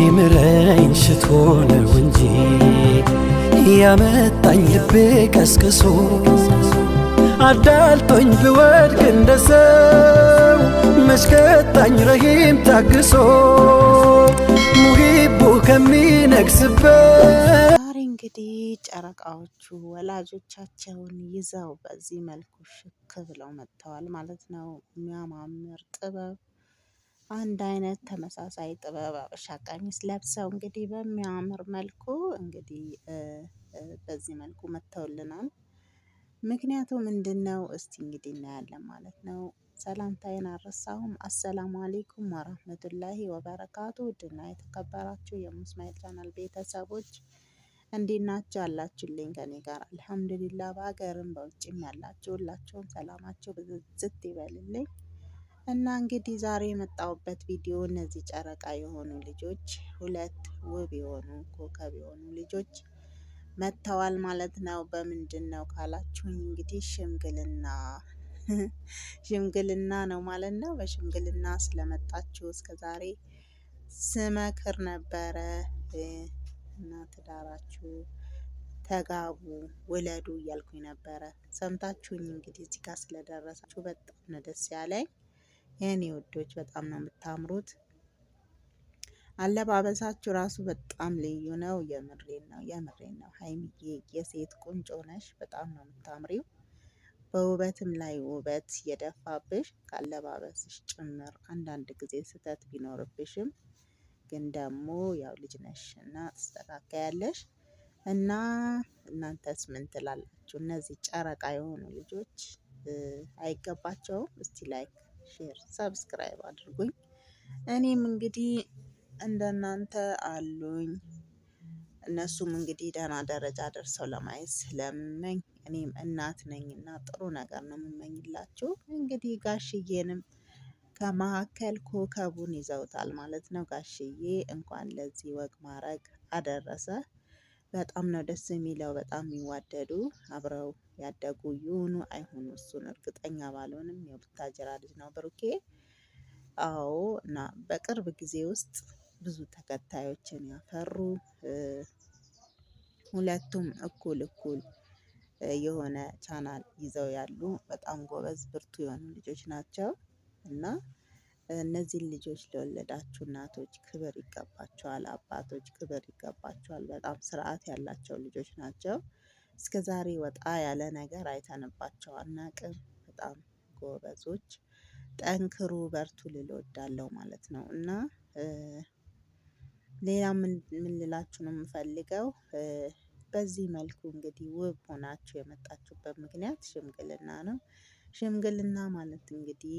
ሊምረኝ ሽቶ ነው እንጂ ያመጣኝ ልቤ ቀስቅሶ አዳልጦኝ ብወድቅ እንደ ሰው መሽከጣኝ ረሂም ታግሶ ሙሂቡ ከሚነግስበት። ዛሬ እንግዲህ ጨረቃዎቹ ወላጆቻቸውን ይዘው በዚህ መልኩ ሽክ ብለው መጥተዋል ማለት ነው። የሚያማምር ጥበብ፣ አንድ አይነት ተመሳሳይ ጥበብ አበሻ ቀሚስ ለብሰው እንግዲህ በሚያምር መልኩ እንግዲህ በዚህ መልኩ መጥተውልናል። ምክንያቱ ምንድን ነው? እስቲ እንግዲህ እናያለን ማለት ነው። ሰላምታዬን አልረሳሁም። አሰላሙ አሌይኩም ወራህመቱላሂ ወበረካቱ። ውድና የተከበራችሁ የሙስማኤል ቻናል ቤተሰቦች እንዴት ናችሁ? አላችሁልኝ? ከኔ ጋር አልሐምዱሊላ። በሀገርም በውጭም ያላችሁ ሁላችሁም ሰላማችሁ ብዝት ይበልልኝ እና እንግዲህ ዛሬ የመጣሁበት ቪዲዮ እነዚህ ጨረቃ የሆኑ ልጆች፣ ሁለት ውብ የሆኑ ኮከብ የሆኑ ልጆች መጥተዋል ማለት ነው። በምንድን ነው ካላችሁኝ እንግዲህ ሽምግልና ነው ማለት ነው። በሽምግልና ስለመጣችሁ እስከዛሬ ስመክር ነበረ እና ትዳራችሁ ተጋቡ ውለዱ እያልኩኝ ነበረ። ሰምታችሁኝ እንግዲህ እዚህ ጋር ስለደረሳችሁ በጣም ነው ደስ ያለኝ። የኔ ውዶች በጣም ነው የምታምሩት። አለባበሳችሁ ራሱ በጣም ልዩ ነው። የምሬን ነው። ሀይሚዬ የሴት ቁንጮ ነሽ። በጣም ነው የምታምሪው። በውበትም ላይ ውበት የደፋብሽ ካለባበስሽ ጭምር። አንዳንድ ጊዜ ስህተት ቢኖርብሽም ግን ደግሞ ያው ልጅ ነሽ እና ትስተካከያለሽ። እና እናንተስ ምን ትላላችሁ? እነዚህ ጨረቃ የሆኑ ልጆች አይገባቸውም? እስቲ ላይክ፣ ሼር፣ ሰብስክራይብ አድርጉኝ። እኔም እንግዲህ እንደናንተ አሉኝ። እነሱም እንግዲህ ደህና ደረጃ ደርሰው ለማየት ስለምመኝ እኔም እናት ነኝ እና ጥሩ ነገር ነው የምመኝላችሁ። እንግዲህ ጋሽዬንም ከመካከል ኮከቡን ይዘውታል ማለት ነው። ጋሽዬ እንኳን ለዚህ ወግ ማዕረግ አደረሰ። በጣም ነው ደስ የሚለው። በጣም የሚዋደዱ አብረው ያደጉ ይሁኑ አይሁኑ እሱን እርግጠኛ ባልሆንም የቡታጀራ ልጅ ነው ብሩኬ። አዎ። እና በቅርብ ጊዜ ውስጥ ብዙ ተከታዮችን ያፈሩ ሁለቱም እኩል የሆነ ቻናል ይዘው ያሉ በጣም ጎበዝ ብርቱ የሆኑ ልጆች ናቸው እና እነዚህን ልጆች ለወለዳችሁ እናቶች ክብር ይገባቸዋል፣ አባቶች ክብር ይገባቸዋል። በጣም ስርዓት ያላቸው ልጆች ናቸው። እስከ ዛሬ ወጣ ያለ ነገር አይተንባቸው አናቅም። በጣም ጎበዞች፣ ጠንክሩ፣ በርቱ ልል እወዳለሁ ማለት ነው እና ሌላ ምን ልላችሁ ነው የምፈልገው፣ በዚህ መልኩ እንግዲህ ውብ ሆናችሁ የመጣችሁበት ምክንያት ሽምግልና ነው። ሽምግልና ማለት እንግዲህ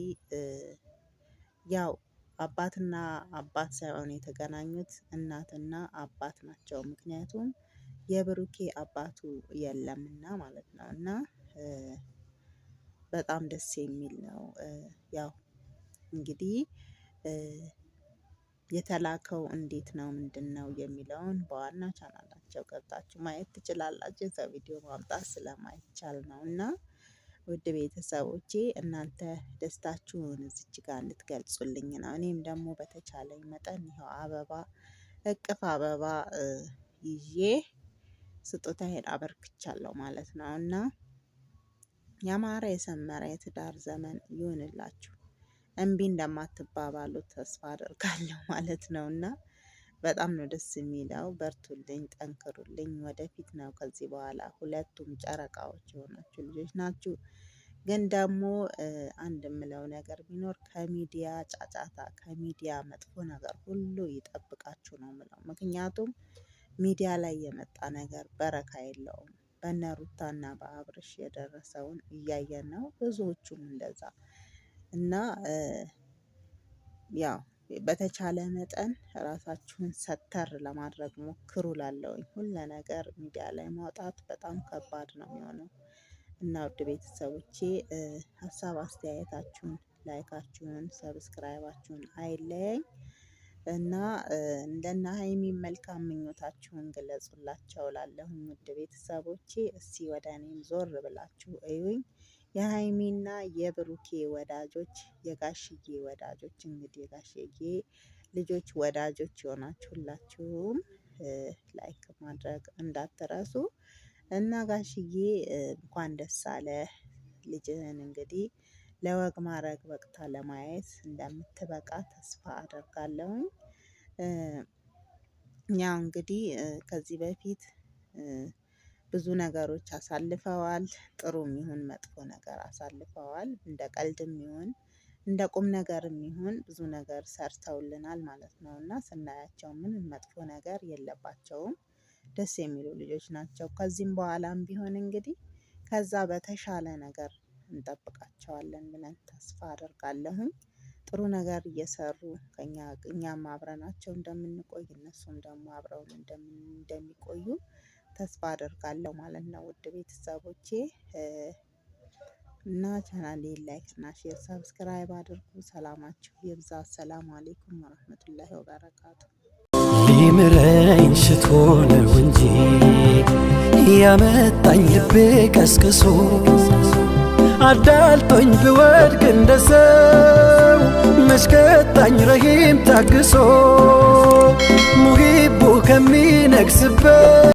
ያው አባትና አባት ሳይሆን የተገናኙት እናትና አባት ናቸው። ምክንያቱም የብሩኬ አባቱ የለምና ማለት ነው እና በጣም ደስ የሚል ነው። ያው እንግዲህ የተላከው እንዴት ነው ምንድን ነው የሚለውን በዋና ቻናላቸው ገብታችሁ ማየት ትችላላችሁ። እዛ ቪዲዮ ማምጣት ስለማይቻል ነው እና ውድ ቤተሰቦቼ እናንተ ደስታችሁን እዚች ጋር እንድትገልጹልኝ ነው። እኔም ደግሞ በተቻለኝ መጠን ይኸው አበባ እቅፍ አበባ ይዤ ስጦታዬን አበርክቻለሁ ማለት ነው እና ያማረ የሰመረ የትዳር ዘመን ይሁንላችሁ። እምቢ እንደማትባባሉ ተስፋ አደርጋለሁ ማለት ነው እና በጣም ነው ደስ የሚለው። በርቱልኝ፣ ጠንክሩልኝ። ወደፊት ነው ከዚህ በኋላ። ሁለቱም ጨረቃዎች የሆናችሁ ልጆች ናችሁ። ግን ደግሞ አንድ የምለው ነገር ቢኖር ከሚዲያ ጫጫታ፣ ከሚዲያ መጥፎ ነገር ሁሉ ይጠብቃችሁ ነው የምለው። ምክንያቱም ሚዲያ ላይ የመጣ ነገር በረካ የለውም። በነ ሩታና በአብርሽ የደረሰውን እያየን ነው። ብዙዎቹም እንደዛ እና ያው በተቻለ መጠን ራሳችሁን ሰተር ለማድረግ ሞክሩ። ላለውኝ ሁሉ ነገር ሚዲያ ላይ ማውጣት በጣም ከባድ ነው የሚሆነው እና ውድ ቤተሰቦቼ ሀሳብ አስተያየታችሁን፣ ላይካችሁን፣ ሰብስክራይባችሁን አይለየኝ እና እንደነ ሀይሚ መልካም ምኞታችሁን ግለጹላቸው። ላለሁኝ ውድ ቤተሰቦቼ እስቲ ወደ እኔም ዞር ብላችሁ እዩኝ። የሀይሚና የብሩኬ ወዳጆች፣ የጋሽዬ ወዳጆች እንግዲህ የጋሽዬ ልጆች ወዳጆች የሆናችሁላችሁም ላይክ ማድረግ እንዳትረሱ እና ጋሽዬ እንኳን ደስ አለ። ልጅህን እንግዲህ ለወግ ማዕረግ በቅታ ለማየት እንደምትበቃ ተስፋ አደርጋለሁኝ። ያው እንግዲህ ከዚህ በፊት ብዙ ነገሮች አሳልፈዋል። ጥሩም ይሁን መጥፎ ነገር አሳልፈዋል። እንደ ቀልድም ይሁን እንደ ቁም ነገርም ይሁን ብዙ ነገር ሰርተውልናል ማለት ነው እና ስናያቸው ምንም መጥፎ ነገር የለባቸውም። ደስ የሚሉ ልጆች ናቸው። ከዚህም በኋላም ቢሆን እንግዲህ ከዛ በተሻለ ነገር እንጠብቃቸዋለን ብለን ተስፋ አደርጋለሁኝ። ጥሩ ነገር እየሰሩ እኛም አብረናቸው እንደምንቆይ እነሱም ደግሞ አብረውን እንደሚቆዩ ተስፋ አደርጋለሁ ማለት ነው። ውድ ቤተሰቦቼ እና ቻናሌን ላይክ እና ሼር ሰብስክራይብ አድርጉ። ሰላማችሁ ይብዛ። ሰላም አለይኩም ወራህመቱላሂ ወበረካቱ። ሊምረኝ ሽቶ ነው እንጂ ያመጣኝ ልቤ ቀስቅሶ አዳልጦኝ ብወድቅ እንደ ሰው መሽከጣኝ ረሂም ታግሶ ሙሂቡ ከሚነግስበት